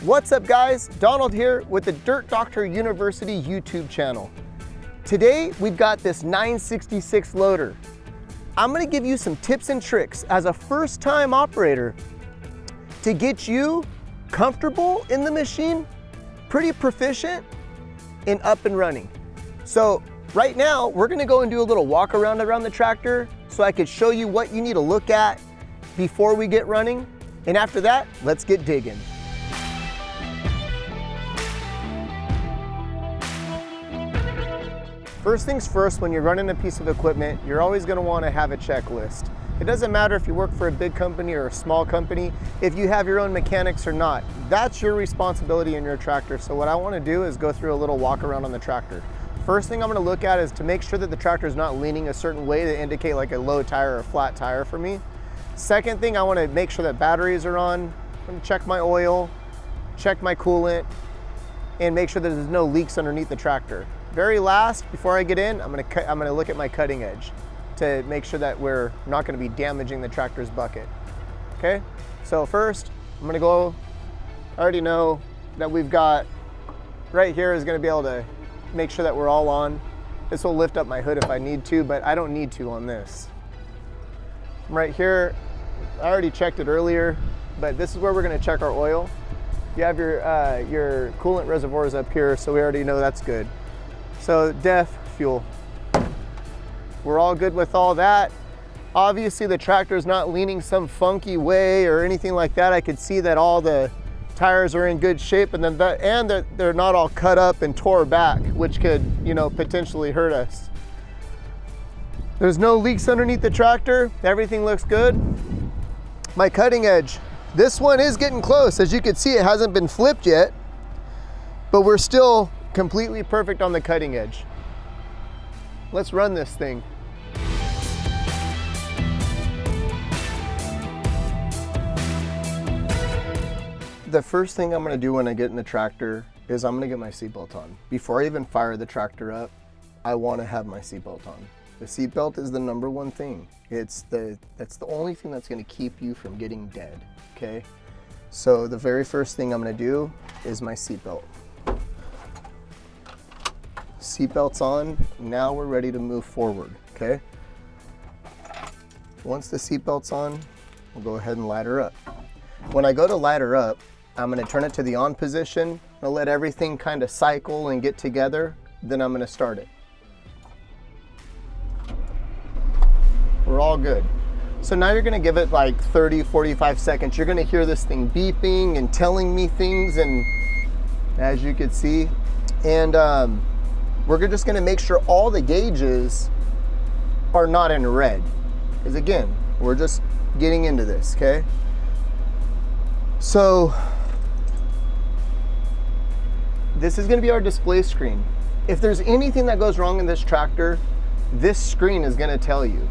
What's up guys? Donald here with the Dirt Doctor University YouTube channel. Today we've got this 966 loader. I'm gonna give you some tips and tricks as a first-time operator to get you comfortable in the machine, pretty proficient, and up and running. So right now we're gonna go and do a little walk around the tractor so I could show you what you need to look at before we get running. And after that, let's get digging. First things first, when you're running a piece of equipment, you're always going to want to have a checklist. It doesn't matter if you work for a big company or a small company, if you have your own mechanics or not. That's your responsibility in your tractor. So what I want to do is go through a little walk around on the tractor. First thing I'm going to look at is to make sure that the tractor is not leaning a certain way to indicate like a low tire or a flat tire for me. Second thing, I want to make sure that batteries are on. I'm going to check my oil, check my coolant, and make sure that there's no leaks underneath the tractor. Very last, before I get in, I'm gonna look at my cutting edge to make sure that we're not gonna be damaging the tractor's bucket. Okay, so first, I'm gonna go, I already know that we've got, right here is gonna be able to make sure that we're all on. This will lift up my hood if I need to, but I don't need to on this. Right here, I already checked it earlier, but this is where we're gonna check our oil. You have your coolant reservoirs up here, so we already know that's good. So DEF fuel. We're all good with all that. Obviously the tractor's not leaning some funky way or anything like that. I could see that all the tires are in good shape and they're not all cut up and tore back, which could, potentially hurt us. There's no leaks underneath the tractor. Everything looks good. My cutting edge. This one is getting close. As you can see, it hasn't been flipped yet, but we're still completely perfect on the cutting edge. Let's run this thing. The first thing I'm gonna do when I get in the tractor is I'm gonna get my seatbelt on. Before I even fire the tractor up, I wanna have my seatbelt on. The seatbelt is the number one thing. That's the only thing that's gonna keep you from getting dead, okay? So the very first thing I'm gonna do is my seatbelt. Seatbelt's on, now we're ready to move forward, okay? Once the seatbelt's on, we'll go ahead and light her up. When I go to light her up, I'm gonna turn it to the on position. I'll let everything kind of cycle and get together, then I'm gonna start it. We're all good. So now you're gonna give it like 30, 45 seconds. You're gonna hear this thing beeping and telling me things, and as you can see, and we're just gonna make sure all the gauges are not in red. Because again, we're just getting into this, okay? So, this is gonna be our display screen. If there's anything that goes wrong in this tractor, this screen is gonna tell you.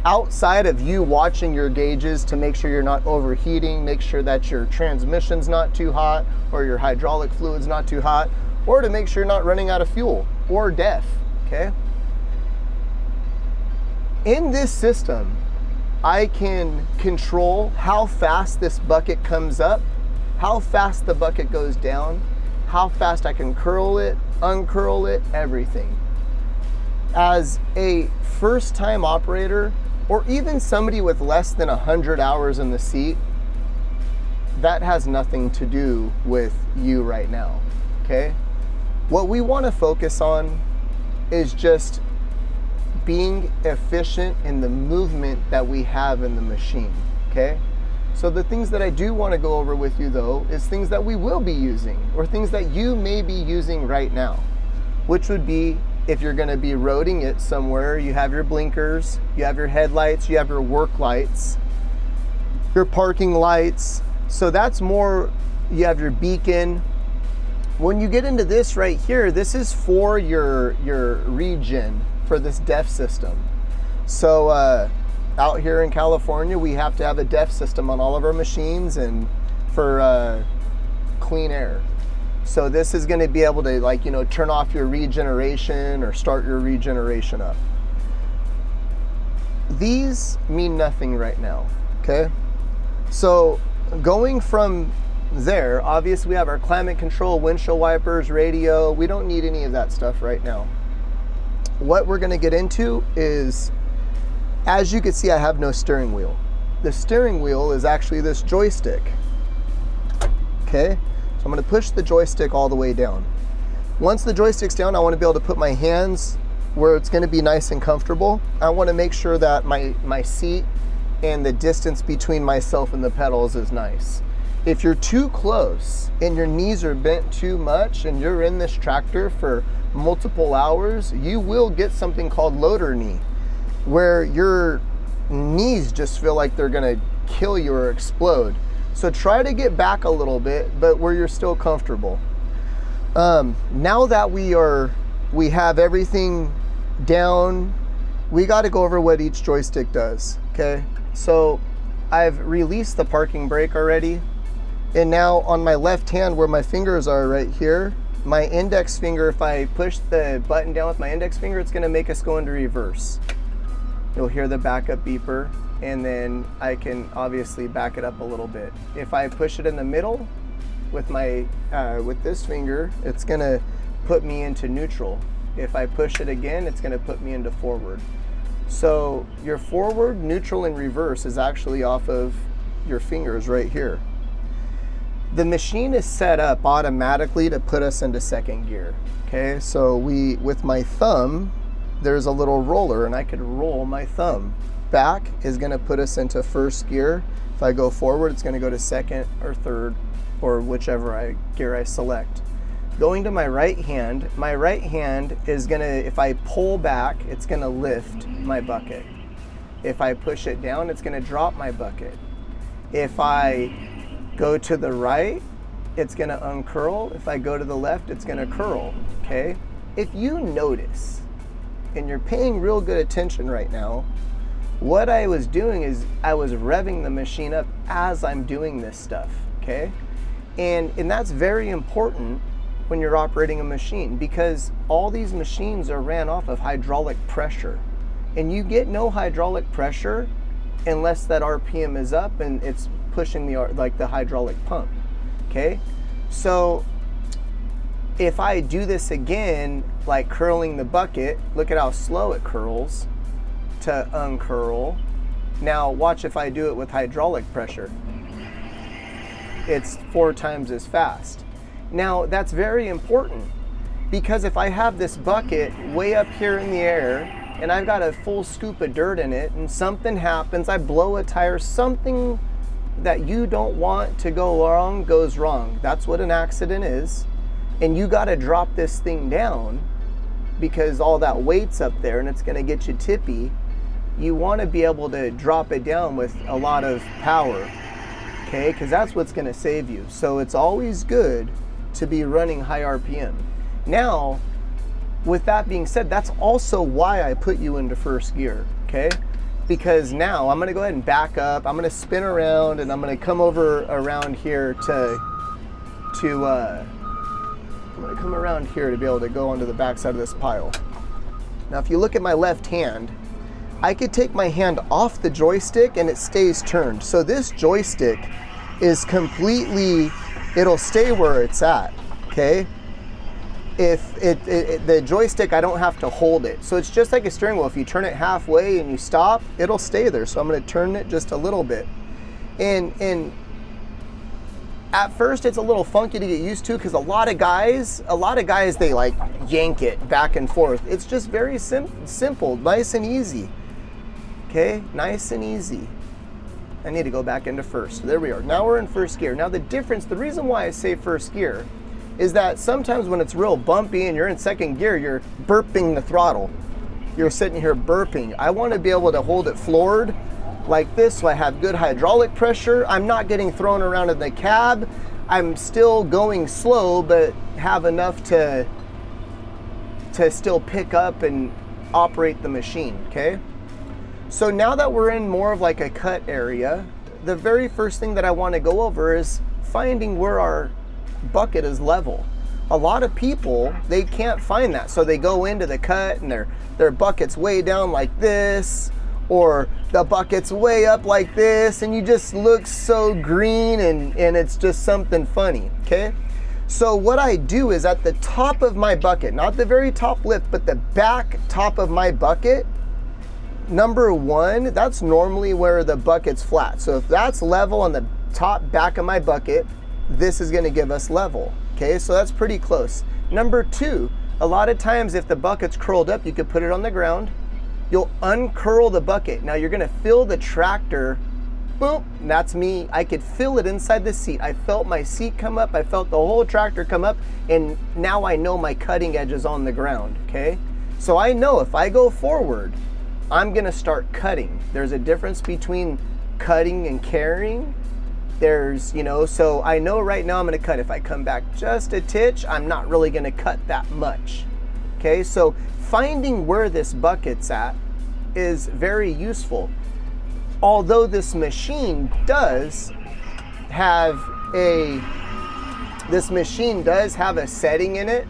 Outside of you watching your gauges to make sure you're not overheating, make sure that your transmission's not too hot, or your hydraulic fluid's not too hot, or to make sure you're not running out of fuel or DEF, okay? In this system, I can control how fast this bucket comes up, how fast the bucket goes down, how fast I can curl it, uncurl it, everything. As a first-time operator, or even somebody with less than 100 hours in the seat, that has nothing to do with you right now, okay? What we want to focus on is just being efficient in the movement that we have in the machine, okay? So the things that I do want to go over with you though is things that we will be using, or things that you may be using right now, which would be if you're going to be roading it somewhere, you have your blinkers, you have your headlights, you have your work lights, your parking lights. So that's more, you have your beacon. When you get into this right here, this is for your regen for this DEF system. So out here in California, we have to have a DEF system on all of our machines and for clean air. So this is gonna be able to turn off your regeneration or start your regeneration up. These mean nothing right now, okay? So going from there. Obviously we have our climate control, windshield wipers, radio. We don't need any of that stuff right now. What we're gonna get into is, as you can see, I have no steering wheel. The steering wheel is actually this joystick. Okay, so I'm gonna push the joystick all the way down. Once the joystick's down, I wanna be able to put my hands where it's gonna be nice and comfortable. I wanna make sure that my seat and the distance between myself and the pedals is nice. If you're too close and your knees are bent too much and you're in this tractor for multiple hours, you will get something called loader knee, where your knees just feel like they're gonna kill you or explode. So try to get back a little bit, but where you're still comfortable. Now that we have everything down, we got to go over what each joystick does. Okay, so I've released the parking brake already, and now on my left hand where my fingers are right here, my index finger, if I push the button down with my index finger, it's going to make us go into reverse. You'll hear the backup beeper, and then I can obviously back it up a little bit. If I push it in the middle with my with this finger, it's going to put me into neutral. If I push it again, it's going to put me into forward. So your forward, neutral, and reverse is actually off of your fingers right here. The machine is set up automatically to put us into second gear. Okay, so with my thumb, there's a little roller, and I could roll my thumb. Back is going to put us into first gear. If I go forward, it's going to go to second or third, or whichever gear I select. Going to my right hand is going to, if I pull back, it's going to lift my bucket. If I push it down, it's going to drop my bucket. If I go to the right, it's going to uncurl. If I go to the left, it's going to curl. Okay? If you notice, and you're paying real good attention right now, what I was doing is I was revving the machine up as I'm doing this stuff. Okay? And that's very important when you're operating a machine, because all these machines are ran off of hydraulic pressure, and you get no hydraulic pressure unless that RPM is up and it's pushing the hydraulic pump. Okay, so if I do this again, like curling the bucket, look at how slow it curls to uncurl. Now watch if I do it with hydraulic pressure. It's 4 times as fast. Now that's very important, because if I have this bucket way up here in the air and I've got a full scoop of dirt in it and something happens, I blow a tire, something that you don't want to go wrong goes wrong. That's what an accident is. And you got to drop this thing down because all that weight's up there and it's going to get you tippy. You want to be able to drop it down with a lot of power, okay? Because that's what's going to save you. So it's always good to be running high RPM. Now, with that being said, that's also why I put you into first gear, okay? Because now I'm gonna go ahead and back up, I'm gonna spin around, and I'm gonna come over around here I'm gonna come around here to be able to go onto the back side of this pile. Now, if you look at my left hand, I could take my hand off the joystick and it stays turned. So this joystick is completely, it'll stay where it's at, okay? If the joystick, I don't have to hold it. So it's just like a steering wheel. If you turn it halfway and you stop, it'll stay there. So I'm going to turn it just a little bit. And at first it's a little funky to get used to, because a lot of guys, they like yank it back and forth. It's just very simple, nice and easy. Okay, nice and easy. I need to go back into first. There we are. Now we're in first gear. Now the reason why I say first gear is that sometimes when it's real bumpy and you're in second gear, you're burping the throttle. You're sitting here burping. I want to be able to hold it floored like this so I have good hydraulic pressure. I'm not getting thrown around in the cab. I'm still going slow, but have enough to still pick up and operate the machine, okay? So now that we're in more of like a cut area, the very first thing that I want to go over is finding where our bucket is level. A lot of people, they can't find that, so they go into the cut and their bucket's way down like this, or the bucket's way up like this and you just look so green and it's just something funny, okay? So what I do is at the top of my bucket, not the very top lip, but the back top of my bucket, number one, that's normally where the bucket's flat. So if that's level on the top back of my bucket, this is gonna give us level, okay? So that's pretty close. Number two, a lot of times if the bucket's curled up, you could put it on the ground. You'll uncurl the bucket. Now you're gonna feel the tractor, boom, that's me. I could feel it inside the seat. I felt my seat come up, I felt the whole tractor come up, and now I know my cutting edge is on the ground, okay? So I know if I go forward, I'm gonna start cutting. There's a difference between cutting and carrying. There's, you know, so I know right now I'm gonna cut. If I come back just a titch, I'm not really gonna cut that much, okay? So finding where this bucket's at is very useful. Although this machine does have a setting in it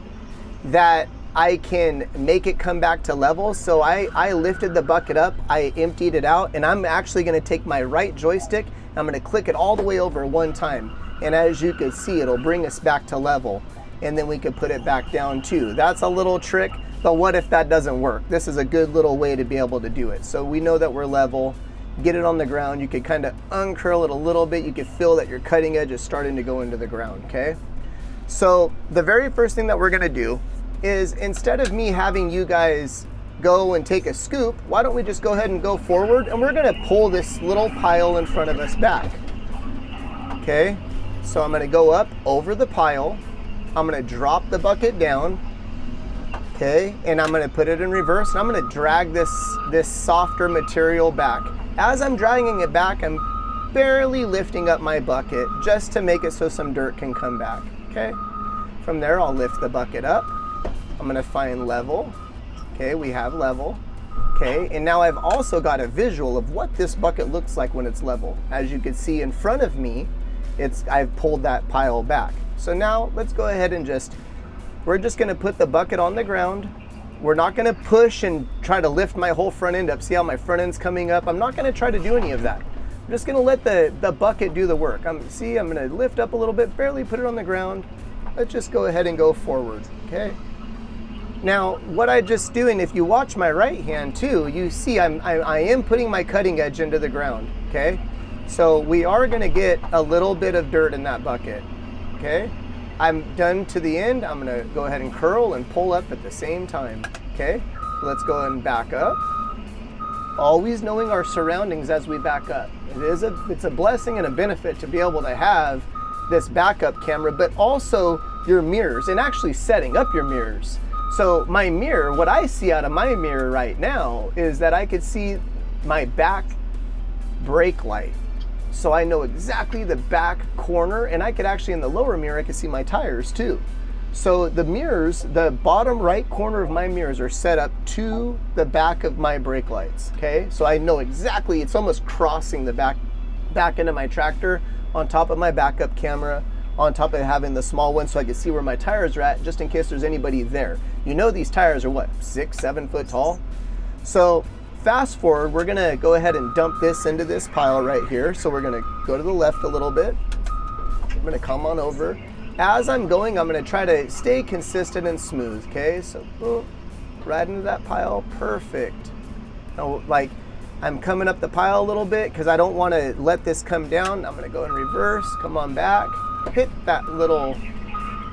that I can make it come back to level. So I lifted the bucket up, I emptied it out, and I'm actually gonna take my right joystick, I'm gonna click it all the way over one time. And as you can see, it'll bring us back to level. And then we could put it back down too. That's a little trick, but what if that doesn't work? This is a good little way to be able to do it. So we know that we're level, get it on the ground, you could kind of uncurl it a little bit, you could feel that your cutting edge is starting to go into the ground, okay? So the very first thing that we're gonna do is, instead of me having you guys go and take a scoop, why don't we just go ahead and go forward, and we're gonna pull this little pile in front of us back, okay? So I'm gonna go up over the pile, I'm gonna drop the bucket down, okay, and I'm gonna put it in reverse, and I'm gonna drag this softer material back. As I'm dragging it back, I'm barely lifting up my bucket just to make it so some dirt can come back, okay? From there, I'll lift the bucket up. I'm gonna find level. Okay, we have level. Okay, and now I've also got a visual of what this bucket looks like when it's level. As you can see in front of me, I've pulled that pile back. So now let's go ahead and we're just gonna put the bucket on the ground. We're not gonna push and try to lift my whole front end up. See how my front end's coming up? I'm not gonna try to do any of that. I'm just gonna let the bucket do the work. I'm gonna lift up a little bit, barely put it on the ground. Let's just go ahead and go forward, okay? Now, what I just doing, if you watch my right hand too, you see I am putting my cutting edge into the ground, okay? So we are gonna get a little bit of dirt in that bucket, okay? I'm done to the end. I'm gonna go ahead and curl and pull up at the same time, okay? Let's go ahead and back up. Always knowing our surroundings as we back up. It's a blessing and a benefit to be able to have this backup camera, but also your mirrors, and actually setting up your mirrors. So my mirror, what I see out of my mirror right now is that I could see my back brake light. So I know exactly the back corner, and I could actually, in the lower mirror, I could see my tires too. So the mirrors, the bottom right corner of my mirrors are set up to the back of my brake lights, okay? So I know exactly, it's almost crossing the back end of my tractor on top of my backup camera, on top of having the small one so I can see where my tires are at, just in case there's anybody there. You know these tires are what, 6-7 foot tall? So fast forward, we're gonna go ahead and dump this into this pile right here. So we're gonna go to the left a little bit. I'm gonna come on over. As I'm going, I'm gonna try to stay consistent and smooth, okay? So boom, right into that pile, perfect. Now, like, I'm coming up the pile a little bit because I don't wanna let this come down. I'm gonna go in reverse, come on back, hit that little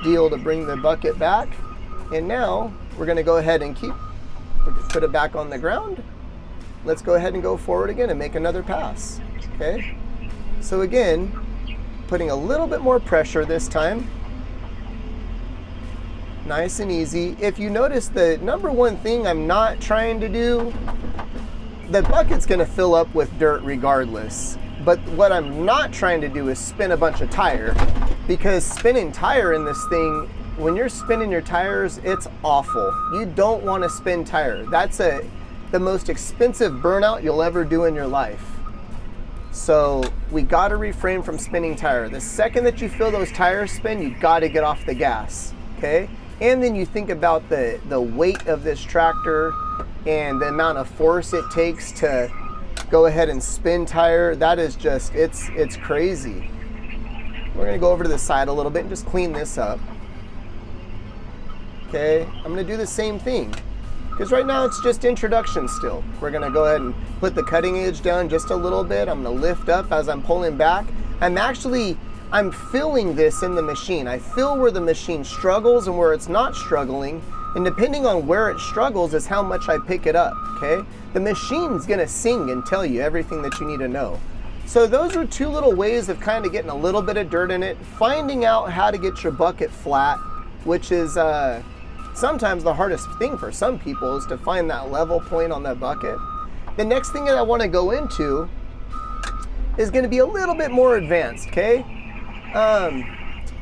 deal to bring the bucket back. And now we're gonna go ahead and put it back on the ground. Let's go ahead and go forward again and make another pass, okay? So again, putting a little bit more pressure this time. Nice and easy. If you notice, the number one thing I'm not trying to do, the bucket's gonna fill up with dirt regardless. But what I'm not trying to do is spin a bunch of tire, because spinning tire in this thing, when you're spinning your tires, it's awful. You don't want to spin tire. That's the most expensive burnout you'll ever do in your life. So we got to refrain from spinning tire. The second that you feel those tires spin, you got to get off the gas, okay? And then you think about the weight of this tractor and the amount of force it takes to go ahead and spin tire. That is just, it's crazy. We're gonna go over to the side a little bit and just clean this up. Okay, I'm gonna do the same thing, because right now it's just introduction still. We're gonna go ahead and put the cutting edge down just a little bit. I'm gonna lift up as I'm pulling back. I'm feeling this in the machine. I feel where the machine struggles and where it's not struggling, and depending on where it struggles is how much I pick it up, okay? The machine's gonna sing and tell you everything that you need to know. So those are two little ways of kind of getting a little bit of dirt in it, finding out how to get your bucket flat, which is sometimes the hardest thing for some people, is to find that level point on that bucket. The next thing that I wanna go into is gonna be a little bit more advanced, okay?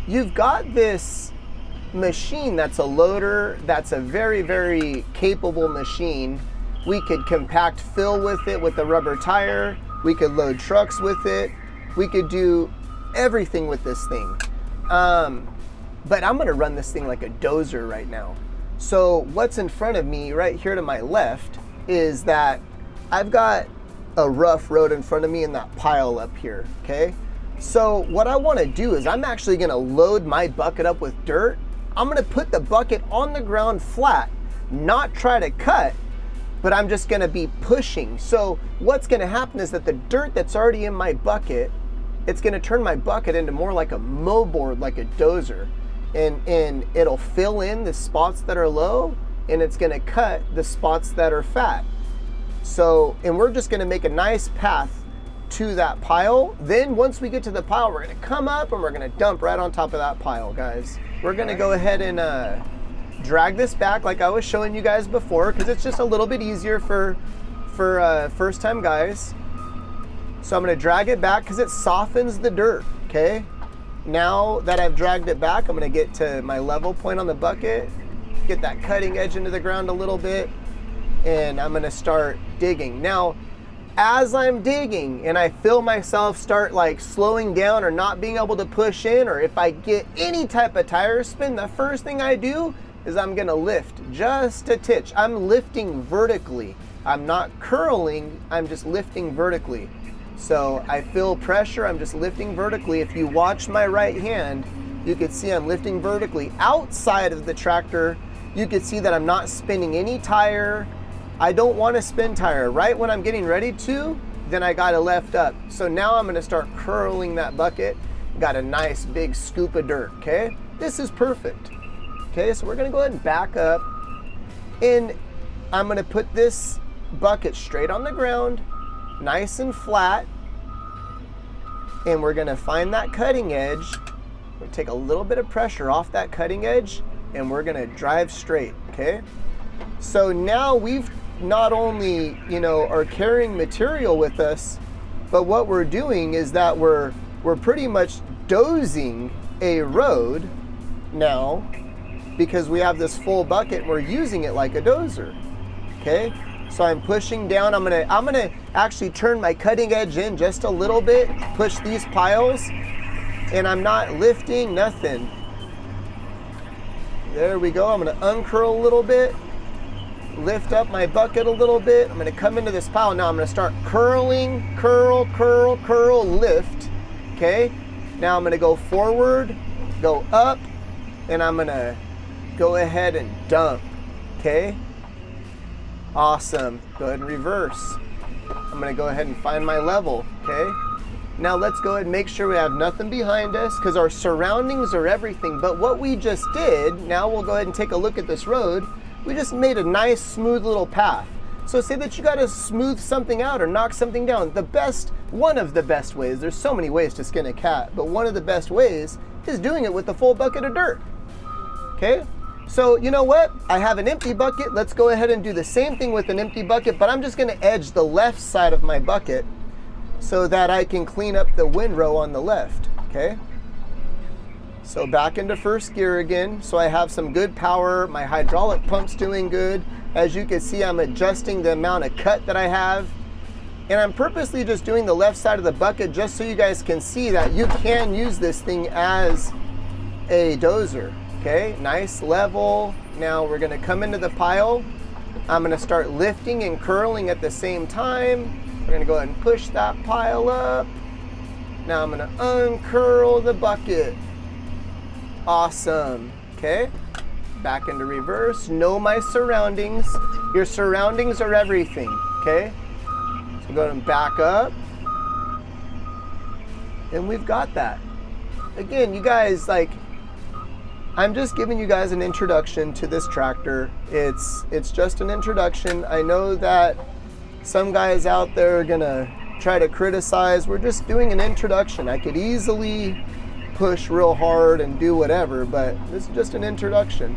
You've got this machine that's a loader, that's a very, very capable machine. We could compact fill with it with a rubber tire. We could load trucks with it. We could do everything with this thing. But I'm gonna run this thing like a dozer right now. So what's in front of me right here to my left is that I've got a rough road in front of me and that pile up here, okay? So what I want to do is I'm actually going to load my bucket up with dirt. I'm going to put the bucket on the ground flat, not try to cut, but I'm just going to be pushing. So what's going to happen is that the dirt that's already in my bucket, it's going to turn my bucket into more like a mow board, like a dozer, and it'll fill in the spots that are low, and it's going to cut the spots that are fat. So, and we're just going to make a nice path to that pile. Then once we get to the pile, we're going to come up and we're going to dump right on top of that pile, guys. We're going to go ahead and drag this back like I was showing you guys before, because it's just a little bit easier for first time guys. So I'm going to drag it back because it softens the dirt, okay? Now that I've dragged it back, I'm going to get to my level point on the bucket, get that cutting edge into the ground a little bit, and I'm going to start digging. Now, as I'm digging and I feel myself start like slowing down or not being able to push in, or if I get any type of tire spin, the first thing I do is I'm gonna lift just a titch. I'm lifting vertically. I'm not curling, I'm just lifting vertically. So I feel pressure, I'm just lifting vertically. If you watch my right hand, you can see I'm lifting vertically. Outside of the tractor, you can see that I'm not spinning any tire. I don't want to spin tire. Right when I'm getting ready to, then I got to lift up. So now I'm going to start curling that bucket. Got a nice big scoop of dirt, okay? This is perfect. Okay, so we're going to go ahead and back up. And I'm going to put this bucket straight on the ground, nice and flat. And we're going to find that cutting edge. We're going to take a little bit of pressure off that cutting edge, and we're going to drive straight, okay? So now we've not only, are carrying material with us, but what we're doing is that we're pretty much dozing a road now, because we have this full bucket and we're using it like a dozer. Okay, so I'm pushing down. I'm gonna actually turn my cutting edge in just a little bit, push these piles, and I'm not lifting nothing. There we go. I'm gonna uncurl a little bit, lift up my bucket a little bit. I'm gonna come into this pile. Now I'm gonna start curling, curl, lift, okay? Now I'm gonna go forward, go up, and I'm gonna go ahead and dump, okay? Awesome, go ahead and reverse. I'm gonna go ahead and find my level, okay? Now let's go ahead and make sure we have nothing behind us, because our surroundings are everything. But what we just did, now we'll go ahead and take a look at this road. We just made a nice smooth little path. So say that you gotta smooth something out or knock something down. One of the best ways, there's so many ways to skin a cat, but one of the best ways is doing it with a full bucket of dirt, okay? So you know what? I have an empty bucket. Let's go ahead and do the same thing with an empty bucket, but I'm just gonna edge the left side of my bucket so that I can clean up the windrow on the left, okay? So back into first gear again. So I have some good power. My hydraulic pump's doing good. As you can see, I'm adjusting the amount of cut that I have. And I'm purposely just doing the left side of the bucket just so you guys can see that you can use this thing as a dozer, okay? Nice level. Now we're gonna come into the pile. I'm gonna start lifting and curling at the same time. We're gonna go ahead and push that pile up. Now I'm gonna uncurl the bucket. Awesome, okay? Back into reverse, know my surroundings. Your surroundings are everything, okay? So go ahead and back up. And we've got that. Again, you guys, like, I'm just giving you guys an introduction to this tractor. It's just an introduction. I know that some guys out there are gonna try to criticize. We're just doing an introduction. I could easily push real hard and do whatever, but this is just an introduction.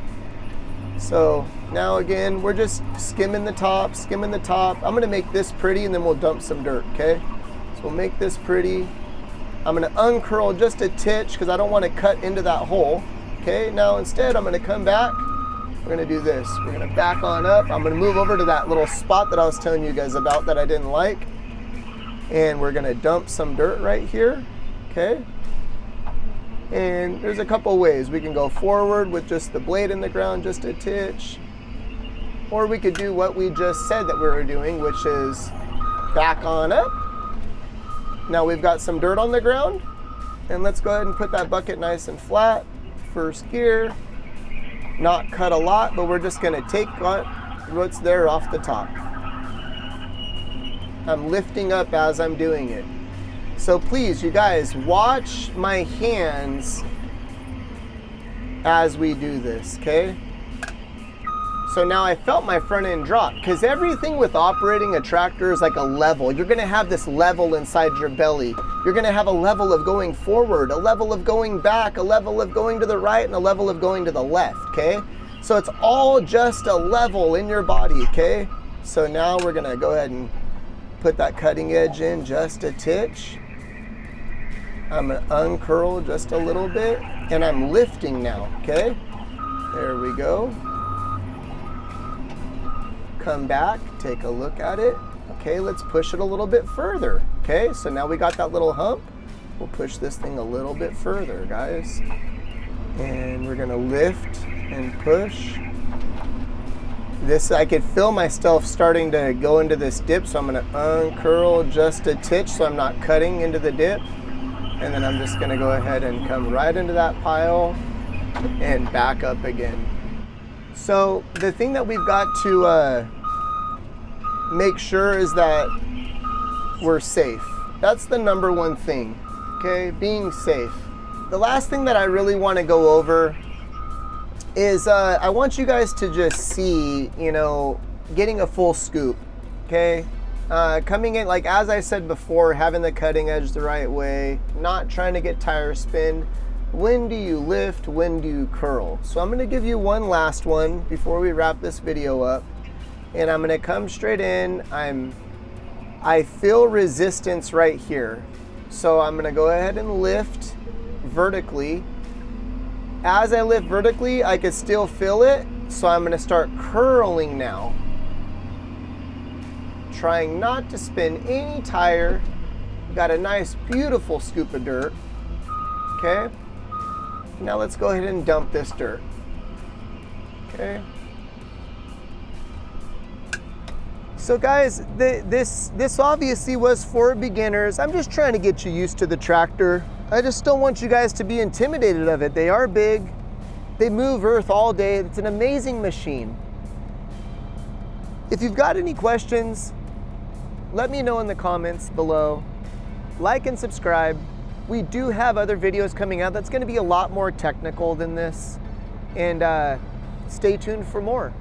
So now again, we're just skimming the top, skimming the top. I'm gonna make this pretty and then we'll dump some dirt, okay? So we'll make this pretty. I'm gonna uncurl just a titch because I don't want to cut into that hole. Okay, now instead I'm gonna come back. We're gonna do this. We're gonna back on up. I'm gonna move over to that little spot that I was telling you guys about that I didn't like. And we're gonna dump some dirt right here, okay? And there's a couple ways. We can go forward with just the blade in the ground, just a titch. Or we could do what we just said that we were doing, which is back on up. Now we've got some dirt on the ground, and let's go ahead and put that bucket nice and flat. First gear, not cut a lot, but we're just gonna take what's there off the top. I'm lifting up as I'm doing it. So please, you guys, watch my hands as we do this, okay? So now I felt my front end drop, because everything with operating a tractor is like a level. You're gonna have this level inside your belly. You're gonna have a level of going forward, a level of going back, a level of going to the right, and a level of going to the left, okay? So it's all just a level in your body, okay? So now we're gonna go ahead and put that cutting edge in just a titch. I'm gonna uncurl just a little bit, and I'm lifting now, okay? There we go. Come back, take a look at it. Okay, let's push it a little bit further. Okay, so now we got that little hump. We'll push this thing a little bit further, guys. And we're gonna lift and push. This, I could feel myself starting to go into this dip, so I'm gonna uncurl just a titch so I'm not cutting into the dip. And then I'm just gonna go ahead and come right into that pile and back up again. So the thing that we've got to make sure is that we're safe. That's the number one thing, okay? Being safe. The last thing that I really want to go over is I want you guys to just see, you know, getting a full scoop, okay? Coming in, like as I said before, having the cutting edge the right way, not trying to get tire spin. When do you lift? When do you curl? So I'm gonna give you one last one before we wrap this video up. And I'm gonna come straight in. I feel resistance right here. So I'm gonna go ahead and lift vertically. As I lift vertically, I can still feel it. So I'm gonna start curling now. Trying not to spin any tire. Got a nice, beautiful scoop of dirt, okay? Now let's go ahead and dump this dirt, okay? So guys, this obviously was for beginners. I'm just trying to get you used to the tractor. I just don't want you guys to be intimidated of it. They are big. They move earth all day. It's an amazing machine. If you've got any questions, let me know in the comments below. Like and subscribe. We do have other videos coming out that's going to be a lot more technical than this. And stay tuned for more.